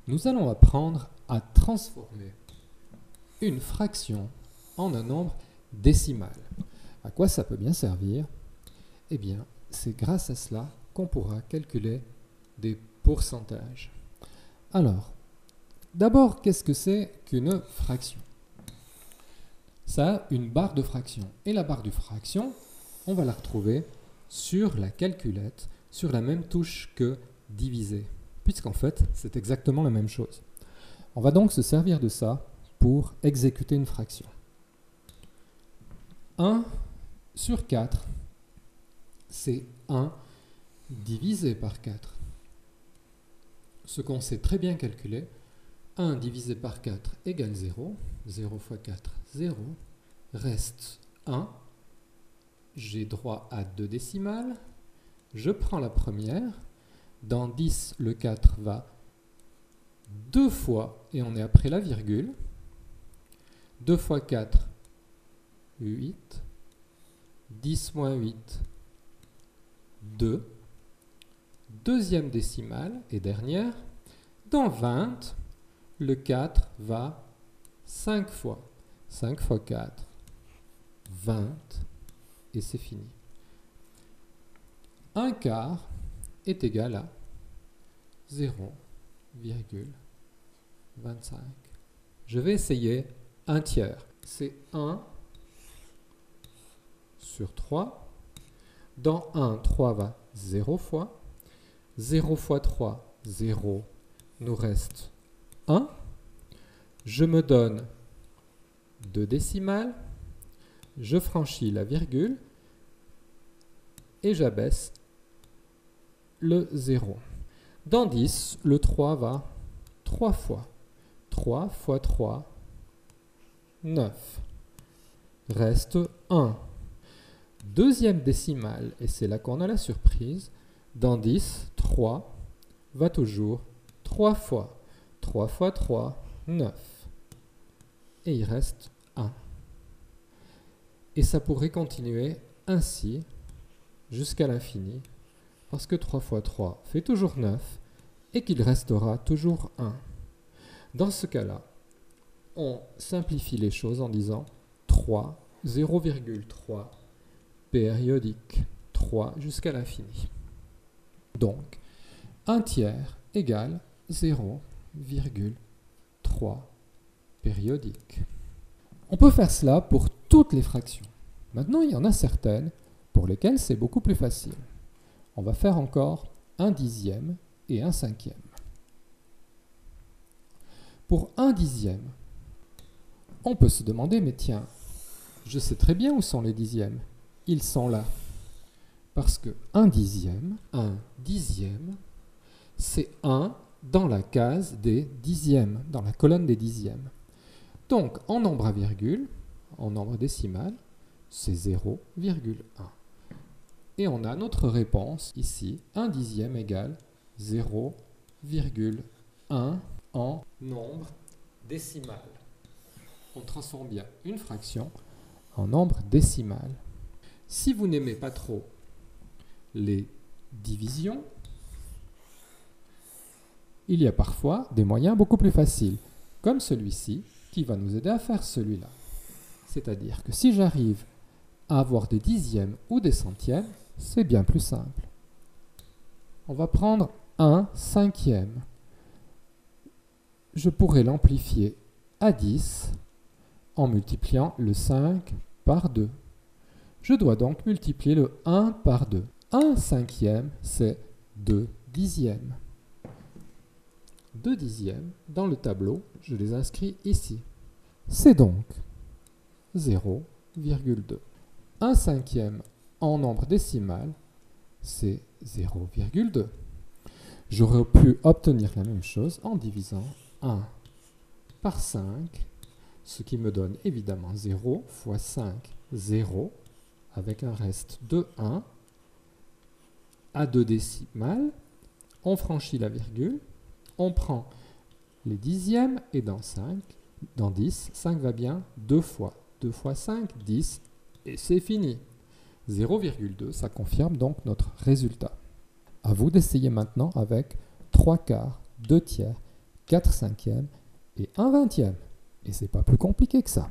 Nous allons apprendre à transformer une fraction en un nombre décimal. À quoi ça peut bien servir? Eh bien, c'est grâce à cela qu'on pourra calculer des pourcentages. Alors, d'abord, qu'est-ce que c'est qu'une fraction? Ça a une barre de fraction. Et la barre de fraction, on va la retrouver sur la calculette, sur la même touche que diviser, puisqu'en fait, c'est exactement la même chose. On va donc se servir de ça pour exécuter une fraction. 1 sur 4, c'est 1 divisé par 4. Ce qu'on sait très bien calculer, 1 divisé par 4 égale 0. 0 fois 4, 0. Reste 1. J'ai droit à 2 décimales. Je prends la première. Dans 10, le 4 va 2 fois, et on est après la virgule. 2 fois 4, 8. 10 moins 8, 2. Deuxième décimale et dernière. Dans 20, le 4 va 5 fois. 5 fois 4, 20. Et c'est fini. 1 quart est égal à 0,25. Je vais essayer 1 tiers. C'est 1 sur 3. Dans 1, 3 va 0 fois. 0 fois 3, 0. Nous reste 1. Je me donne 2 décimales. Je franchis la virgule. Et j'abaisse le 0. Dans 10, le 3 va 3 fois. 3 fois 3, 9. Reste 1. Deuxième décimale, et c'est là qu'on a la surprise. Dans 10, 3 va toujours 3 fois. 3 fois 3, 9. Et il reste 1. Et ça pourrait continuer ainsi jusqu'à l'infini, parce que 3 fois 3 fait toujours 9, et qu'il restera toujours 1. Dans ce cas-là, on simplifie les choses en disant 3, 0,3, périodique, 3 jusqu'à l'infini. Donc, 1 tiers égale 0,3 périodique. On peut faire cela pour toutes les fractions. Maintenant, il y en a certaines pour lesquelles c'est beaucoup plus facile. On va faire encore 1 dixième et 1 cinquième. Pour 1 dixième, on peut se demander, mais tiens, je sais très bien où sont les dixièmes. Ils sont là. Parce que 1 dixième, c'est 1 dans la case des dixièmes, dans la colonne des dixièmes. Donc, en nombre à virgule, en nombre décimal, c'est 0,1. Et on a notre réponse ici, 1 dixième égale 0,1 en nombre décimal. On transforme bien une fraction en nombre décimal. Si vous n'aimez pas trop les divisions, il y a parfois des moyens beaucoup plus faciles, comme celui-ci, qui va nous aider à faire celui-là. C'est-à-dire que si j'arrive à avoir des dixièmes ou des centièmes, c'est bien plus simple. On va prendre 1 cinquième. Je pourrais l'amplifier à 10 en multipliant le 5 par 2. Je dois donc multiplier le 1 par 2. 1 cinquième, c'est 2 dixièmes. 2 dixièmes, dans le tableau, je les inscris ici. C'est donc 0,2. 1 cinquième en nombre décimal, c'est 0,2. J'aurais pu obtenir la même chose en divisant 1 par 5, ce qui me donne évidemment 0 fois 5, 0, avec un reste de 1. À 2 décimales, on franchit la virgule, on prend les dixièmes, et dans 10, 5 va bien 2 fois. 2 fois 5, 10, et c'est fini. 0,2, ça confirme donc notre résultat. À vous d'essayer maintenant avec 3 quarts, 2 tiers, 4 cinquièmes et 1 vingtième. Et c'est pas plus compliqué que ça.